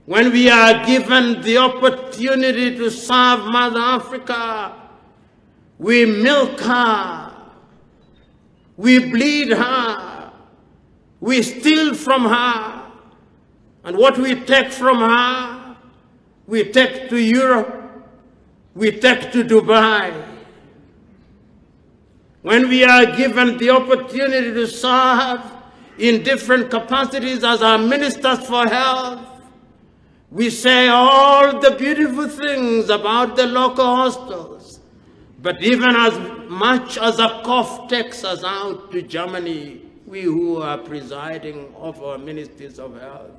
when we are given the opportunity to serve Mother Africa, we milk her, we bleed her, we steal from her, and what we take from her, we take to Europe, we take to Dubai. When we are given the opportunity to serve in different capacities as our ministers for health, we say all the beautiful things about the local hospitals, but even as much as a cough takes us out to Germany, we who are presiding over our ministries of health.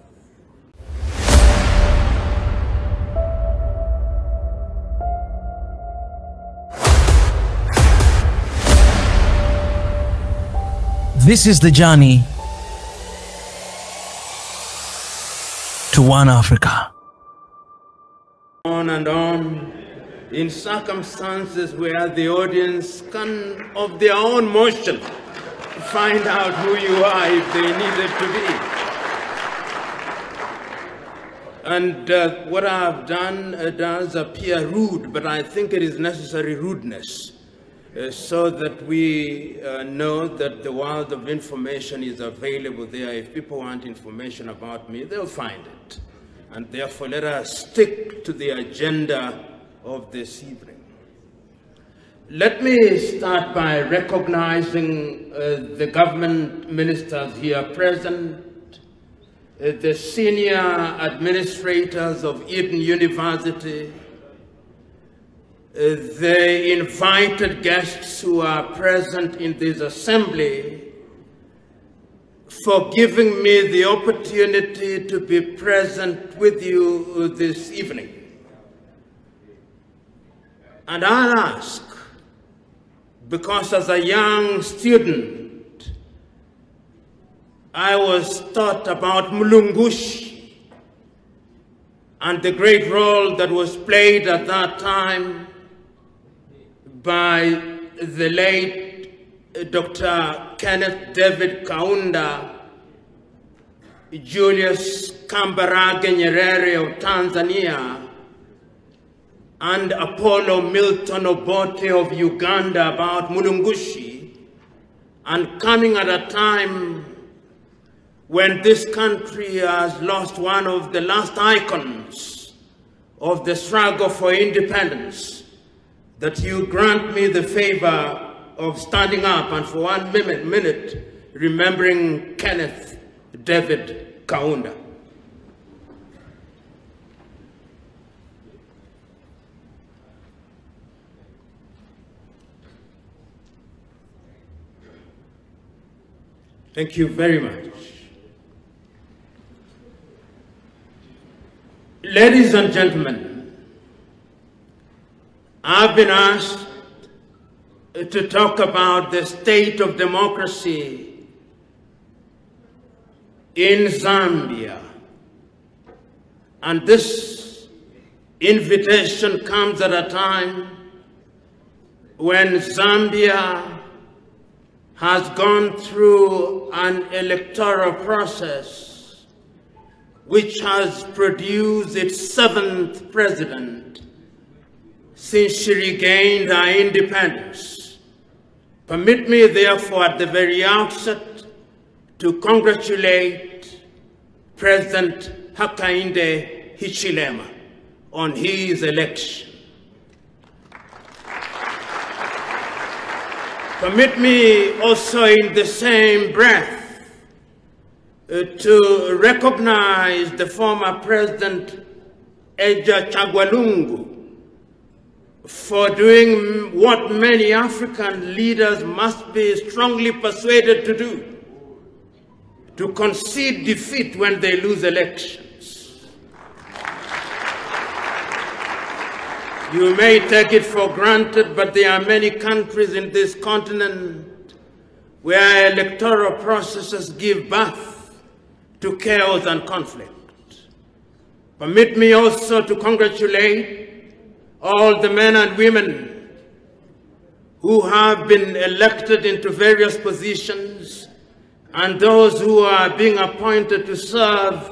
This is the journey to one Africa. On and on, in circumstances where the audience can, of their own motion, find out who you are if they needed to be. And what I've done does appear rude, but I think it is necessary rudeness. So that we know that the world of information is available there. If people want information about me, they'll find it. And therefore, let us stick to the agenda of this evening. Let me start by recognizing the government ministers here present, the senior administrators of Eden University, the invited guests who are present in this assembly, for giving me the opportunity to be present with you this evening. And I'll ask, because as a young student, I was taught about Mulungushi and the great role that was played at that time by the late Dr. Kenneth David Kaunda, Julius Kambarage Nyerere of Tanzania, and Apollo Milton Obote of Uganda about Mulungushi, and coming at a time when this country has lost one of the last icons of the struggle for independence, that you grant me the favor of standing up and for 1 minute remembering Kenneth David Kaunda. Thank you very much. Ladies and gentlemen, I've been asked to talk about the state of democracy in Zambia. And this invitation comes at a time when Zambia has gone through an electoral process which has produced its 7th president since she regained her independence. Permit me, therefore, at the very outset, to congratulate President Hakainde Hichilema on his election. Permit me also in the same breath to recognize the former President Eja Chagwalungu for doing what many African leaders must be strongly persuaded to do, to concede defeat when they lose elections. You may take it for granted, but there are many countries in this continent where electoral processes give birth to chaos and conflict. Permit me also to congratulate all the men and women who have been elected into various positions and those who are being appointed to serve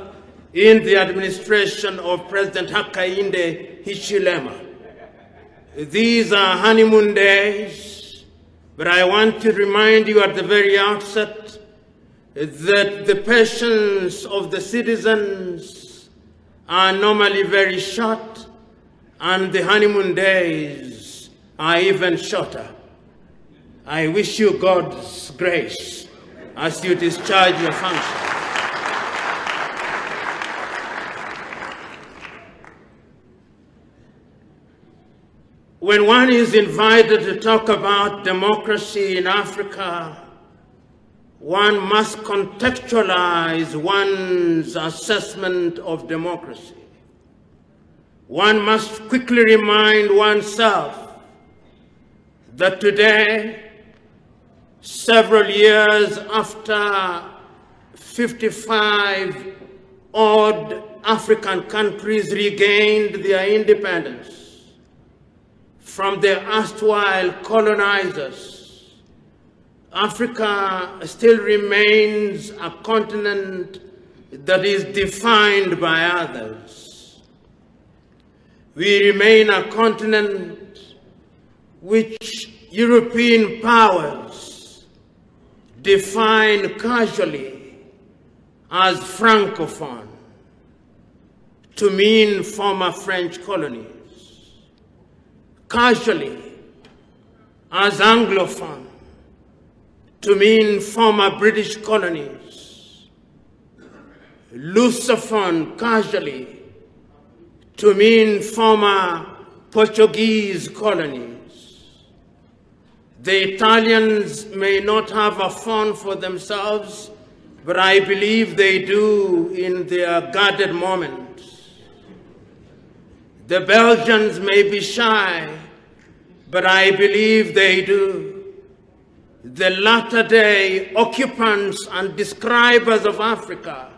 in the administration of President Hakainde Hichilema. These are honeymoon days, but I want to remind you at the very outset that the patience of the citizens are normally very short, and the honeymoon days are even shorter. I wish you God's grace as you discharge your function. When one is invited to talk about democracy in Africa, one must contextualize one's assessment of democracy. One must quickly remind oneself that today, several years after 55 odd African countries regained their independence from their erstwhile colonizers, Africa still remains a continent that is defined by others. We remain a continent which European powers define casually as Francophone, to mean former French colonies, casually as Anglophone, to mean former British colonies, Lusophone casually, to mean former Portuguese colonies. The Italians may not have a phone for themselves, but I believe they do in their guarded moments. The Belgians may be shy, but I believe they do. The latter-day occupants and describers of Africa,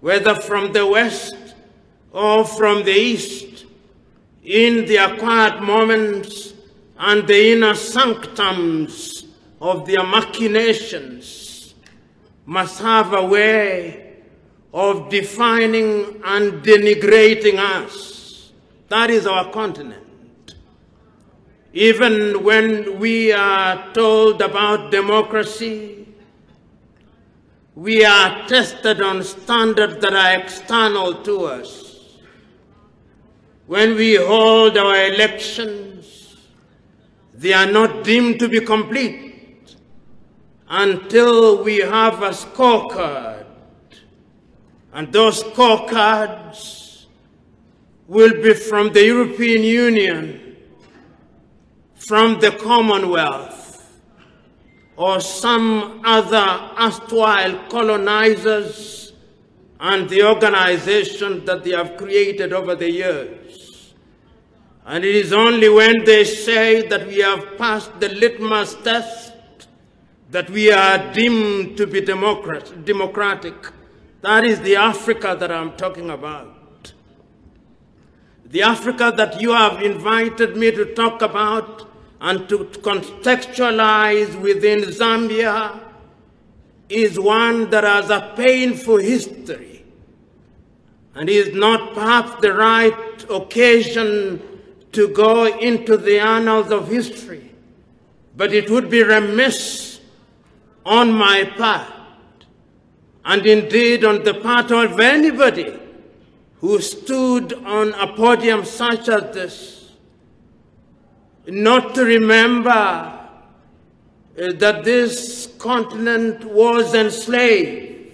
whether from the West or from the East, in their quiet moments and the inner sanctums of their machinations, must have a way of defining and denigrating us. That is our continent. Even when we are told about democracy, we are tested on standards that are external to us. When we hold our elections, they are not deemed to be complete until we have a scorecard. And those scorecards will be from the European Union, from the Commonwealth, or some other erstwhile colonizers and the organization that they have created over the years. And it is only when they say that we have passed the litmus test that we are deemed to be democratic. That is the Africa that I'm talking about. The Africa that you have invited me to talk about and to contextualize within Zambia is one that has a painful history and is not perhaps the right occasion to go into the annals of history. But it would be remiss on my part, and indeed on the part of anybody who stood on a podium such as this, not to remember that this continent was enslaved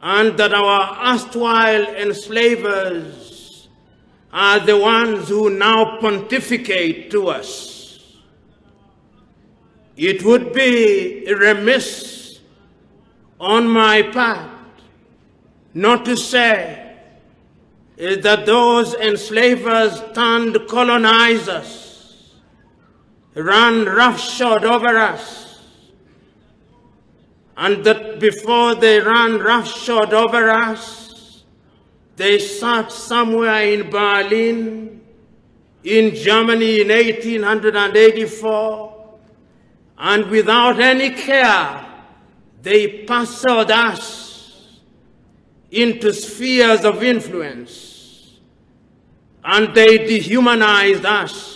and that our erstwhile enslavers are the ones who now pontificate to us. It would be remiss on my part not to say that those enslavers turned colonizers ran roughshod over us, and that before they ran roughshod over us, they sat somewhere in Berlin, in Germany in 1884, and without any care, they parceled us into spheres of influence, and they dehumanized us.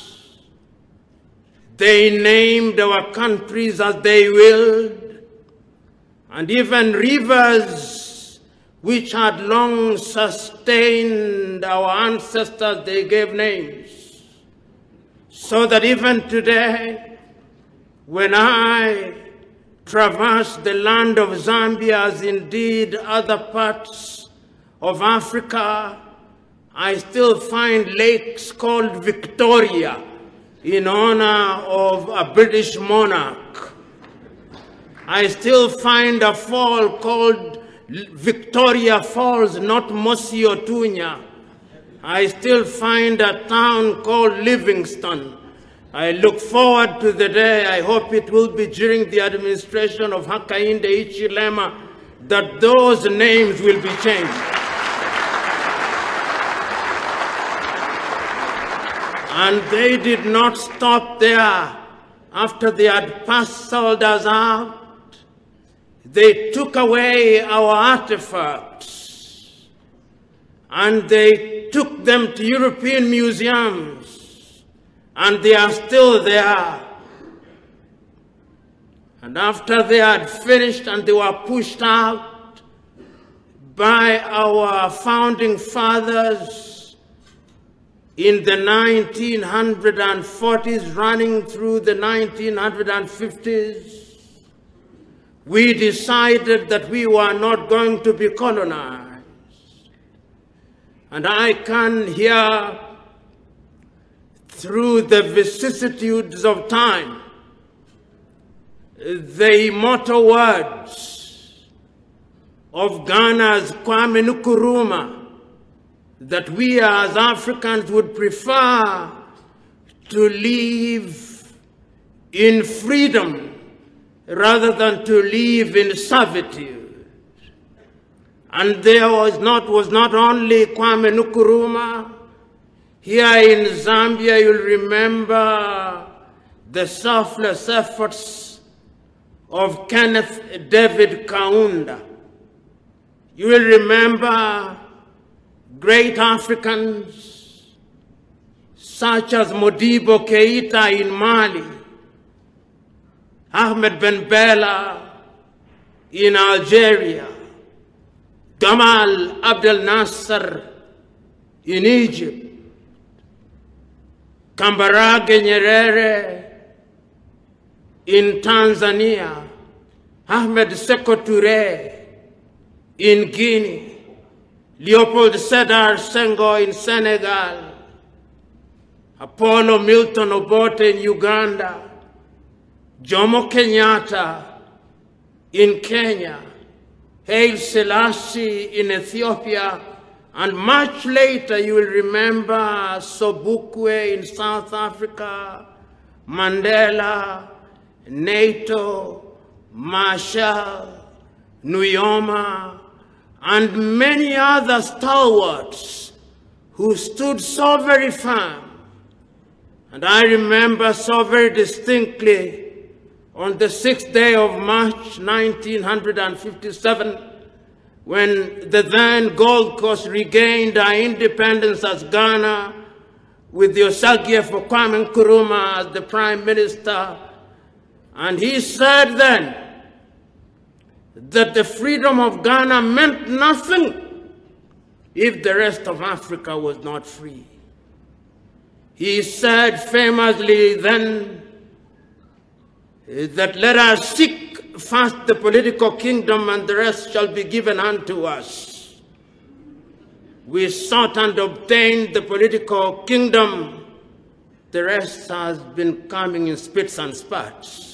They named our countries as they willed, and even rivers which had long sustained our ancestors, they gave names. So that even today, when I traverse the land of Zambia, as indeed other parts of Africa, I still find lakes called Victoria in honor of a British monarch. I still find a fall called Victoria Falls, not Mosi Otunya. I still find a town called Livingston. I look forward to the day, I hope it will be during the administration of Hakainde Hichilema, that those names will be changed. And they did not stop there. After they had parceled us out, they took away our artifacts, and they took them to European museums, and they are still there. And after they had finished and they were pushed out by our founding fathers in the 1940s, running through the 1950s, we decided that we were not going to be colonized. And I can hear through the vicissitudes of time the immortal words of Ghana's Kwame Nkrumah, that we as Africans would prefer to live in freedom rather than to live in servitude. And there was not only Kwame Nkrumah. Here in Zambia, you'll remember the selfless efforts of Kenneth David Kaunda. You will remember great Africans such as Modibo Keita in Mali, Ahmed Ben Bella in Algeria, Gamal Abdel Nasser in Egypt, Kambarage Nyerere in Tanzania, Ahmed Sékou Touré in Guinea, Leopold Sédar Senghor in Senegal, Apollo Milton Obote in Uganda, Jomo Kenyatta in Kenya, Haile Selassie in Ethiopia, and much later you will remember Sobukwe in South Africa, Mandela, NATO, Marshall, Nkrumah, and many other stalwarts who stood so very firm. And I remember so very distinctly on the 6th day of March 1957, when the then Gold Coast regained our independence as Ghana, with the Osagyefo Kwame Nkrumah as the Prime Minister. And he said then that the freedom of Ghana meant nothing if the rest of Africa was not free. He said famously then that let us seek first the political kingdom and the rest shall be given unto us. We sought and obtained the political kingdom. The rest has been coming in spits and spats.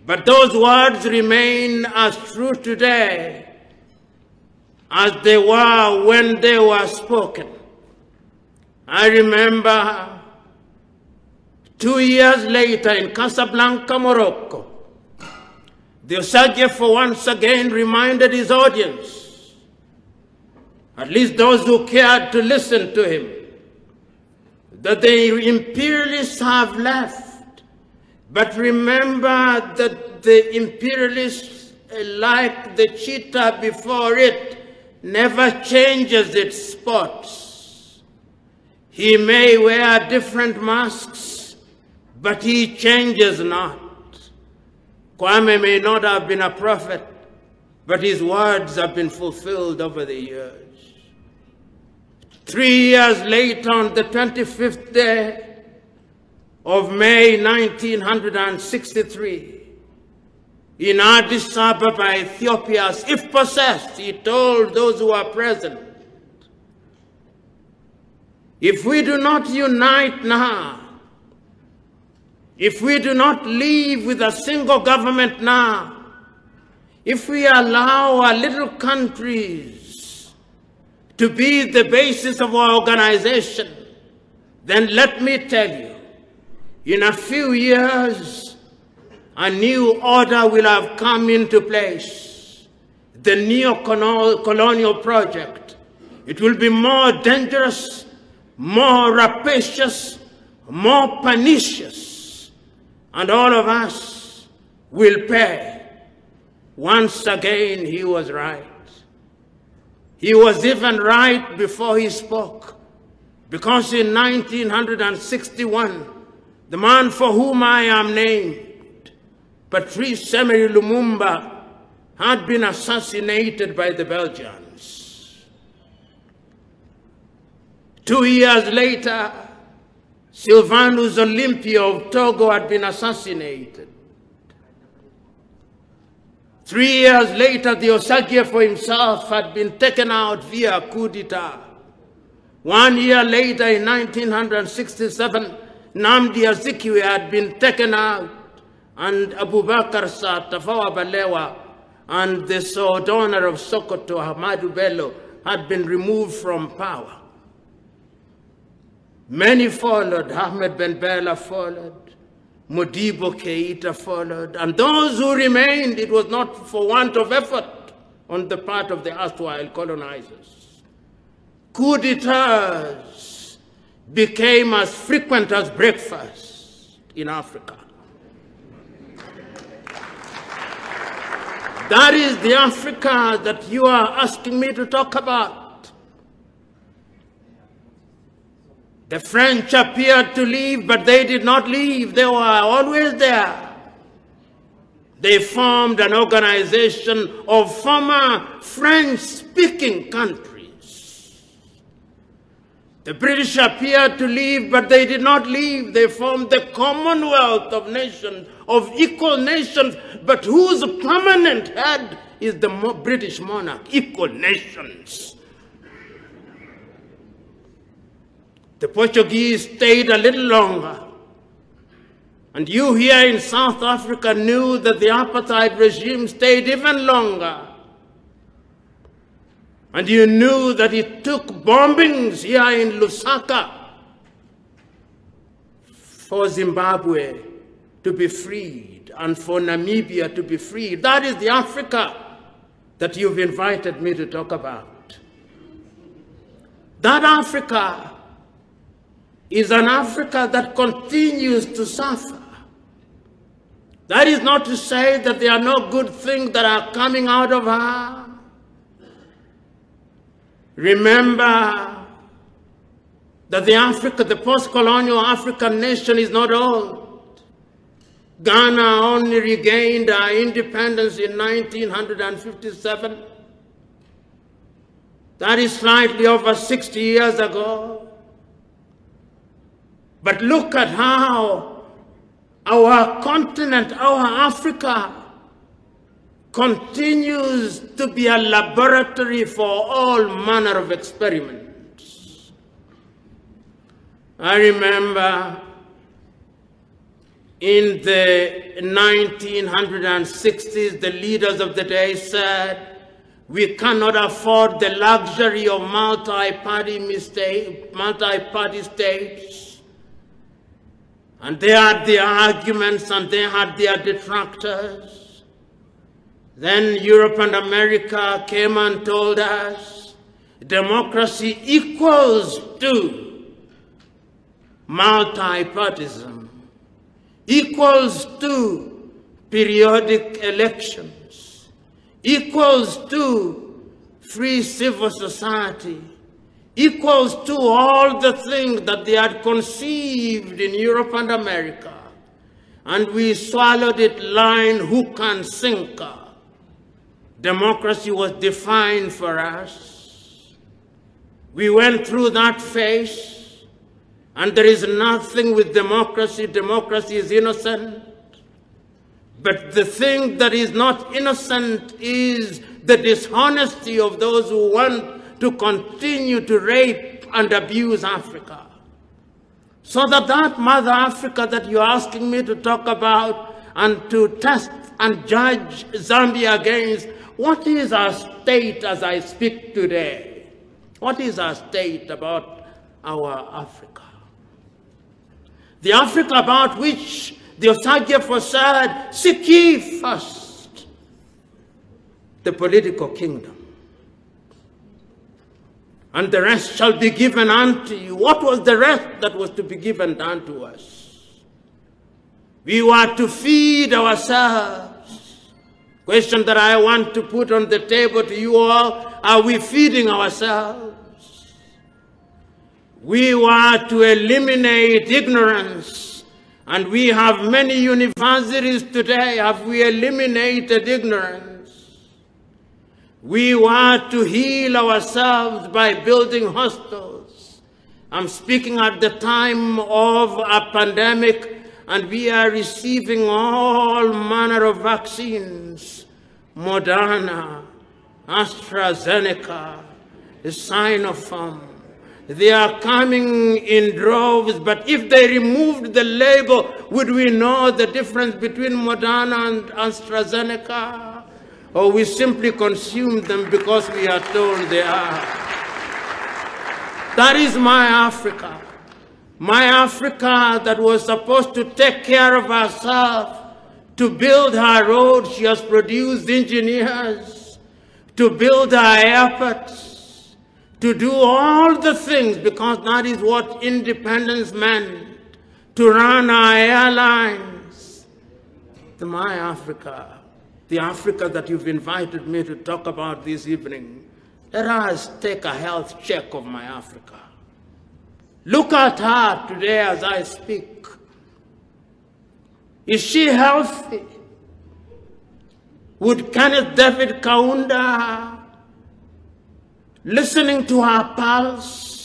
But those words remain as true today as they were when they were spoken. I remember 2 years later in Casablanca, Morocco, the Osagyefo once again reminded his audience, at least those who cared to listen to him, that the imperialists have left. But remember that the imperialists like the cheetah before it, never changes its spots. He may wear different masks, but he changes not. Kwame may not have been a prophet, but his words have been fulfilled over the years. 3 years later, on the 25th day of May 1963, in Addis Ababa, Ethiopia, if possessed, he told those who were present, if we do not unite now, if we do not live with a single government now, if we allow our little countries to be the basis of our organization, then let me tell you, in a few years, a new order will have come into place. The neocolonial project. It will be more dangerous, more rapacious, more pernicious, and all of us will pay. Once again, he was right. He was even right before he spoke, because in 1961, the man for whom I am named, Patrice Emery Lumumba, had been assassinated by the Belgians. 2 years later, Sylvanus Olympia of Togo had been assassinated. 3 years later, the Osagyefo himself had been taken out via coup d'etat. 1 year later, in 1967, Nnamdi Azikiwe had been taken out, and Abubakar Tafawa Balewa and the Sordona of Sokoto, Ahmadu Bello, had been removed from power. Many followed. Ahmed Ben Bella followed. Modibo Keita followed. And those who remained, it was not for want of effort on the part of the erstwhile colonizers. Coup d'etats became as frequent as breakfast in Africa. That is the Africa that you are asking me to talk about. The French appeared to leave, but they did not leave. They were always there. They formed an organization of former French-speaking countries. The British appeared to leave, but they did not leave. They formed the Commonwealth of Nations, of equal nations, but whose permanent head is the British monarch. Equal nations. The Portuguese stayed a little longer. And you here in South Africa knew that the apartheid regime stayed even longer. And you knew that it took bombings here in Lusaka for Zimbabwe to be freed and for Namibia to be freed. That is the Africa that you've invited me to talk about. That Africa is an Africa that continues to suffer. That is not to say that there are no good things that are coming out of her. Remember that the post-colonial African nation is not old. Ghana only regained our independence in 1957. That is slightly over 60 years ago. But look at how our continent, our Africa, continues to be a laboratory for all manner of experiments. I remember in the 1960s, the leaders of the day said, we cannot afford the luxury of multi-party states. And they had their arguments and they had their detractors. Then Europe and America came and told us democracy equals to multi-partyism, equals to periodic elections, equals to free civil society, equals to all the things that they had conceived in Europe and America. And we swallowed it line, hook, and sinker. Democracy was defined for us. We went through that phase, and there is nothing with democracy. Democracy is innocent. But the thing that is not innocent is the dishonesty of those who want to continue to rape and abuse Africa. So that Mother Africa that you're asking me to talk about and to test and judge Zambia against, what is our state as I speak today? What is our state about our Africa? The Africa about which the Osagyefo said, seek ye first the political kingdom, and the rest shall be given unto you. What was the rest that was to be given unto us? We were to feed ourselves. Question that I want to put on the table to you all, are we feeding ourselves? We were to eliminate ignorance, and we have many universities today. Have we eliminated ignorance? We were to heal ourselves by building hospitals. I'm speaking at the time of a pandemic, and we are receiving all manner of vaccines. Moderna, AstraZeneca, Sinopharm. They are coming in droves, but if they removed the label, would we know the difference between Moderna and AstraZeneca? Or we simply consume them because we are told they are? That is my Africa. My Africa that was supposed to take care of herself, to build her roads. She has produced engineers to build her airports, to do all the things, because that is what independence meant, to run our airlines. My Africa. The Africa that you've invited me to talk about this evening, let us take a health check of my Africa. Look at her today as I speak. Is she healthy? Would Kenneth David Kaunda, listening to her pulse,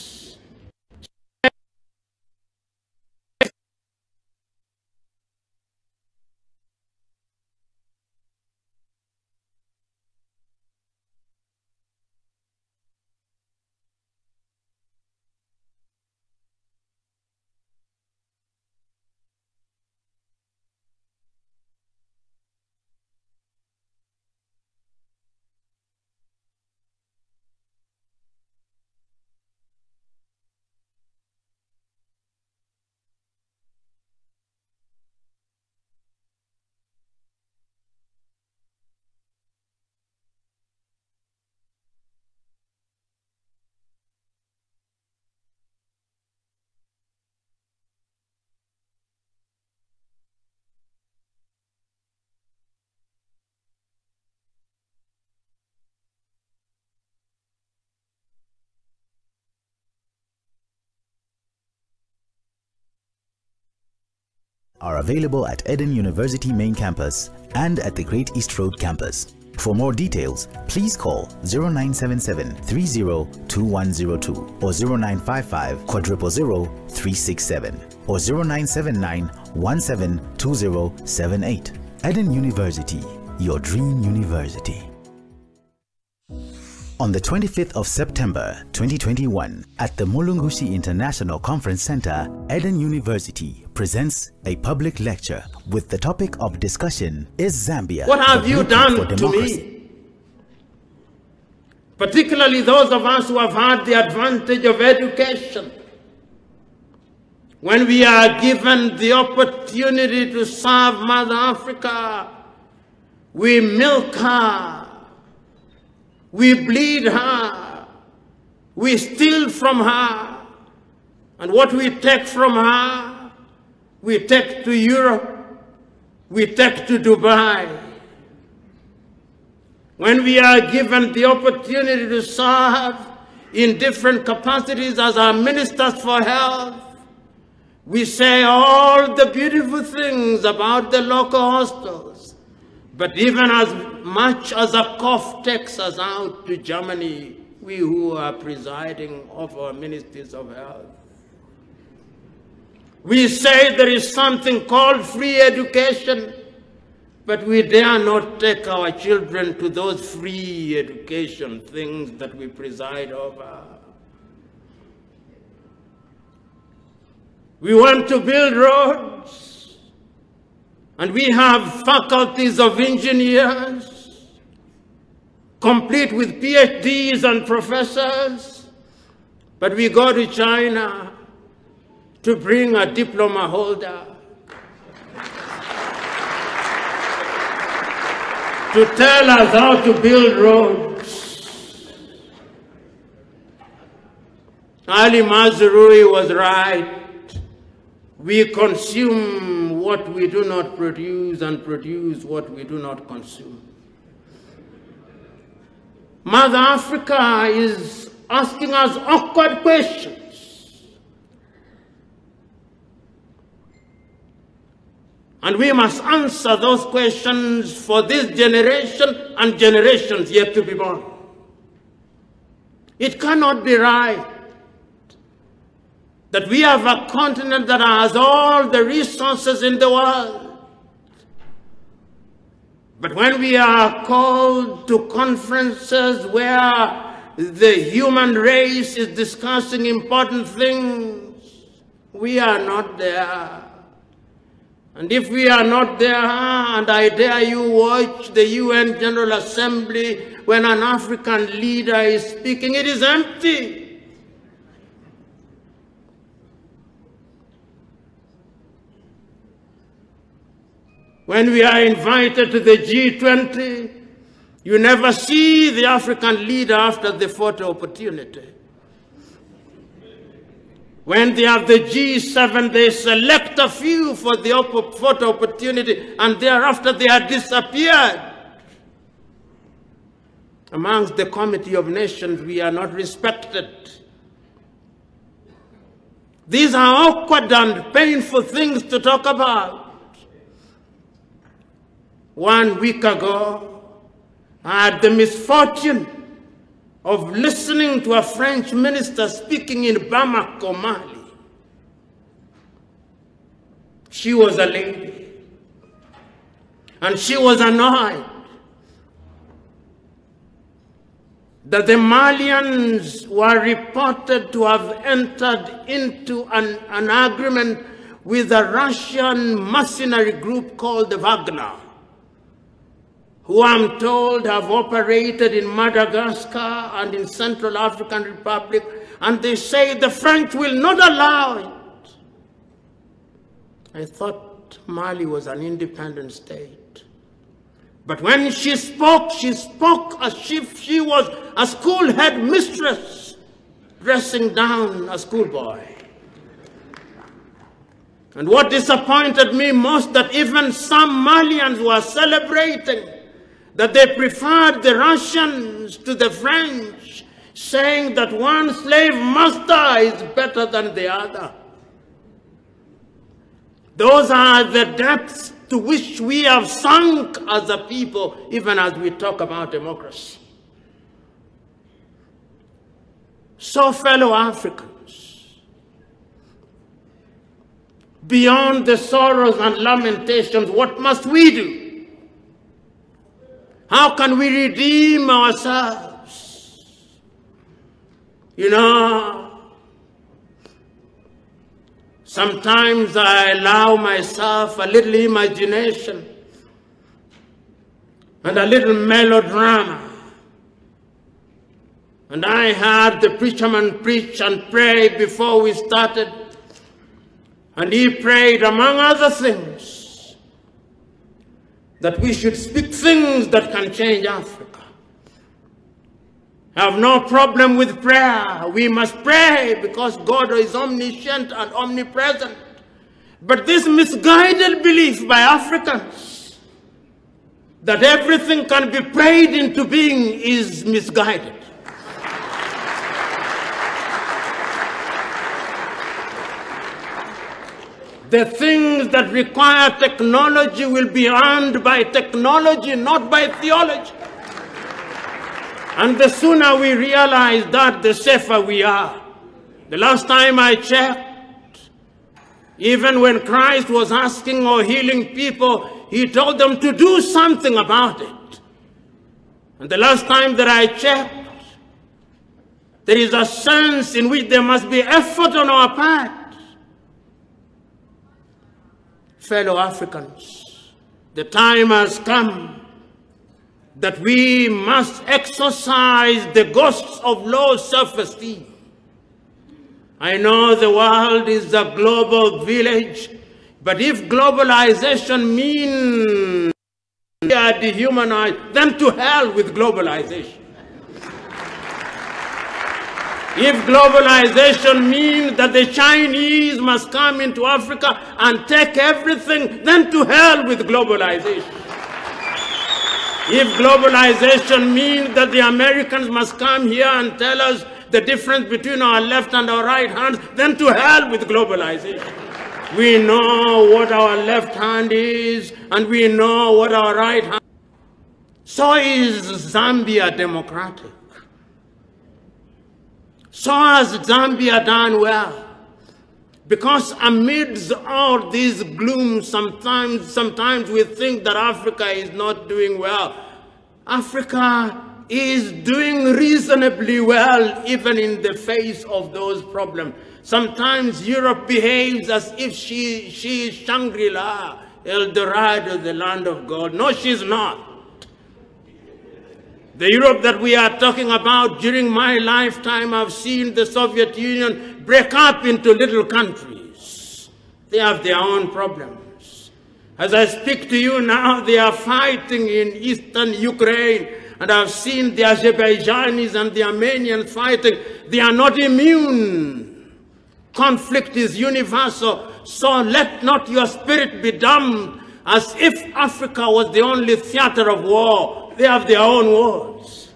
are available at Eden University main campus and at the Great East Road campus. For more details, please call 0977 302102 or 0955 000 367 or 0979 172078. Eden University, your dream university. On the 25th of September 2021, at the Mulungushi International Conference Center, Eden University presents a public lecture with the topic of discussion, Is Zambia What have you done to me? Particularly those of us who have had the advantage of education. When we are given the opportunity to serve Mother Africa, we milk her. We bleed her, we steal from her, and what we take from her, we take to Europe, we take to Dubai. when we are given the opportunity to serve in different capacities as our ministers for health, we say all the beautiful things about the local hospitals, but even as much as a cough takes us out to Germany, we who are presiding over our ministries of health, we say there is something called free education, but we dare not take our children to those free education things that we preside over. We want to build roads, and we have faculties of engineers, complete with PhDs and professors, but we go to China to bring a diploma holder to tell us how to build roads. Ali Mazrui was right. We consume what we do not produce and produce what we do not consume. Mother Africa is asking us awkward questions. And we must answer those questions for this generation and generations yet to be born. It cannot be right that we have a continent that has all the resources in the world, but when we are called to conferences where the human race is discussing important things, we are not there. And if we are not there, and I dare you watch the UN General Assembly when an African leader is speaking, it is empty. When we are invited to the G20, you never see the African leader after the photo opportunity. When they have the G7, they select a few for the photo opportunity, and thereafter they are disappeared. Amongst the Committee of Nations, we are not respected. These are awkward and painful things to talk about. 1 week ago, I had the misfortune of listening to a French minister speaking in Bamako, Mali. She was a lady, and she was annoyed that the Malians were reported to have entered into an agreement with a Russian mercenary group called the Wagner, who I'm told have operated in Madagascar and in Central African Republic, and they say the French will not allow it. I thought Mali was an independent state. But when she spoke as if she was a school headmistress dressing down a schoolboy. And what disappointed me most, that even some Malians were celebrating that they preferred the Russians to the French, saying that one slave master is better than the other. Those are the depths to which we have sunk as a people, even as we talk about democracy. So, fellow Africans, beyond the sorrows and lamentations, what must we do? How can we redeem ourselves? You know, sometimes I allow myself a little imagination and a little melodrama. And I heard the preacherman preach and pray before we started. And he prayed, among other things, that we should speak things that can change Africa. I have no problem with prayer. We must pray because God is omniscient and omnipresent. But this misguided belief by Africans that everything can be prayed into being is misguided. The things that require technology will be earned by technology, not by theology. And the sooner we realize that, the safer we are. The last time I checked, even when Christ was asking or healing people, he told them to do something about it. And the last time that I checked, there is a sense in which there must be effort on our part. Fellow Africans, the time has come that we must exorcise the ghosts of low self-esteem. I know the world is a global village, but if globalization means we are dehumanized, then to hell with globalization. If globalization means that the Chinese must come into Africa and take everything, then to hell with globalization. If globalization means that the Americans must come here and tell us the difference between our left and our right hands, then to hell with globalization. We know what our left hand is, and we know what our right hand is. So is Zambia democratic. So has Zambia done well. Because amidst all this gloom, sometimes we think that Africa is not doing well. Africa is doing reasonably well, even in the face of those problems. Sometimes Europe behaves as if she is Shangri-La, El Dorado, the land of God. No, she's not. The Europe that we are talking about, during my lifetime, I've seen the Soviet Union break up into little countries. They have their own problems. As I speak to you now, they are fighting in eastern Ukraine, and I've seen the Azerbaijanis and the Armenians fighting. They are not immune. Conflict is universal, so let not your spirit be dumbed as if Africa was the only theater of war. They have their own wars.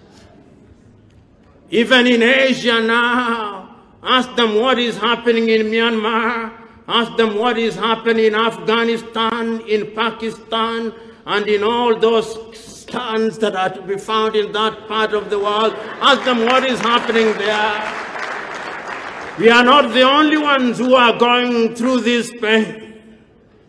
Even in Asia now, ask them what is happening in Myanmar, ask them what is happening in Afghanistan, in Pakistan, and in all those stands that are to be found in that part of the world. Ask them what is happening there. We are not the only ones who are going through this pain.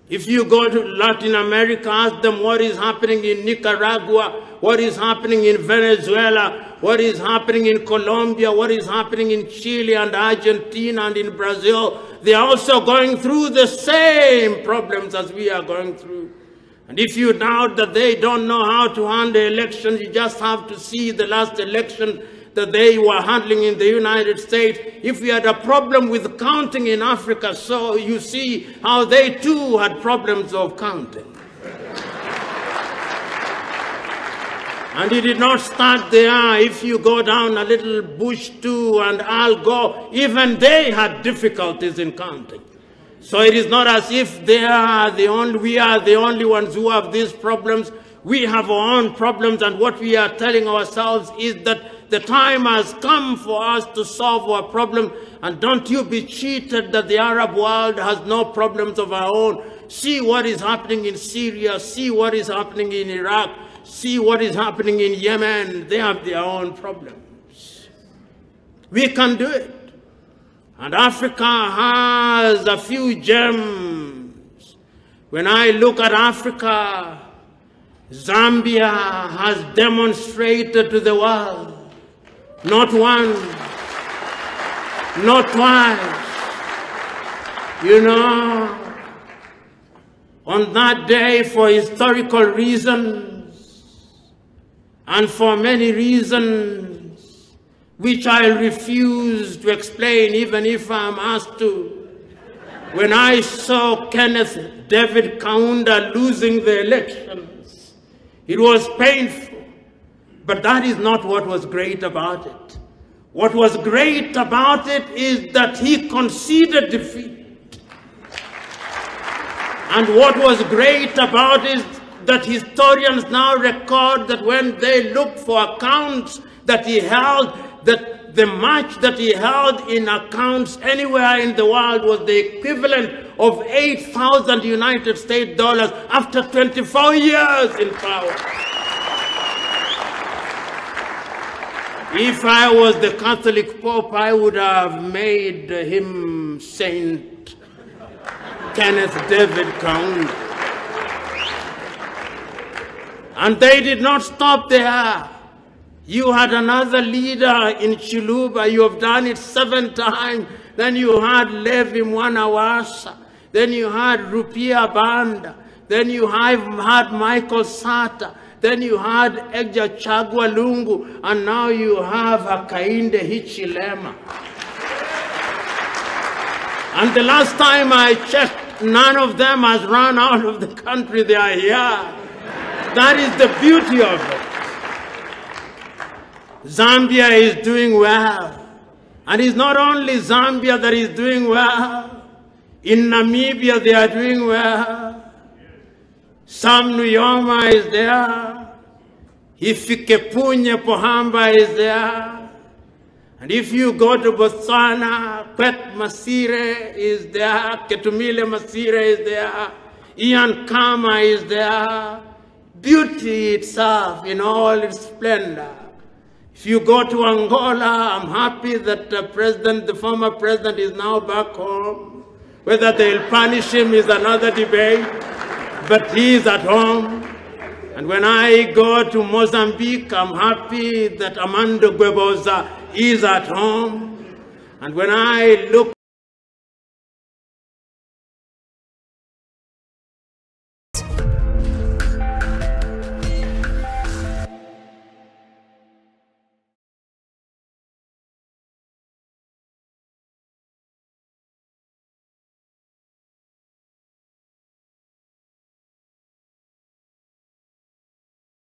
If you go to Latin America, ask them what is happening in Nicaragua, what is happening in Venezuela, what is happening in Colombia, what is happening in Chile and Argentina and in Brazil. They are also going through the same problems as we are going through. And if you doubt that they don't know how to handle elections, you just have to see the last election that they were handling in the United States. If we had a problem with counting in Africa, so you see how they too had problems of counting. And it did not start there. If you go down a little bush too, and I'll go, even they had difficulties in counting. So it is not as if we are the only ones who have these problems. We have our own problems, and what we are telling ourselves is that the time has come for us to solve our problem. And don't you be cheated that the Arab world has no problems of our own. See what is happening in Syria, see what is happening in Iraq, see what is happening in Yemen. They have their own problems. We can do it. And Africa has a few gems. When I look at Africa, Zambia has demonstrated to the world, not once, not twice. You know, on that day, for historical reasons and for many reasons, which I'll refuse to explain even if I'm asked to, when I saw Kenneth David Kaunda losing the elections, it was painful. But that is not what was great about it. What was great about it is that he conceded defeat. And what was great about it is that historians now record that when they look for accounts that he held, that the much that he held in accounts anywhere in the world was the equivalent of 8,000 United States dollars after 24 years in power. If I was the Catholic Pope, I would have made him Saint Kenneth David Kaunda. And they did not stop there. You had another leader in Chiluba. You have done it 7 times. Then you had Levi Mwanawasa. Then you had Rupia Banda. Then you had Michael Sata. Then you had Egja Chagwa Lungu. And now you have Hakainde Hichilema. And the last time I checked, none of them has run out of the country. They are here. That is the beauty of it. Zambia is doing well. And it's not only Zambia that is doing well. In Namibia they are doing well. Sam Nujoma is there. Hifikepunye Pohamba is there. And if you go to Botswana, Kwet Masire is there. Ketumile Masire is there. Ian Kama is there. Beauty itself in all its splendor. If you go to Angola, I'm happy that the former president is now back home. Whether they'll punish him is another debate, but he is at home. And when I go to Mozambique, I'm happy that Armando Guebuza is at home. And when I look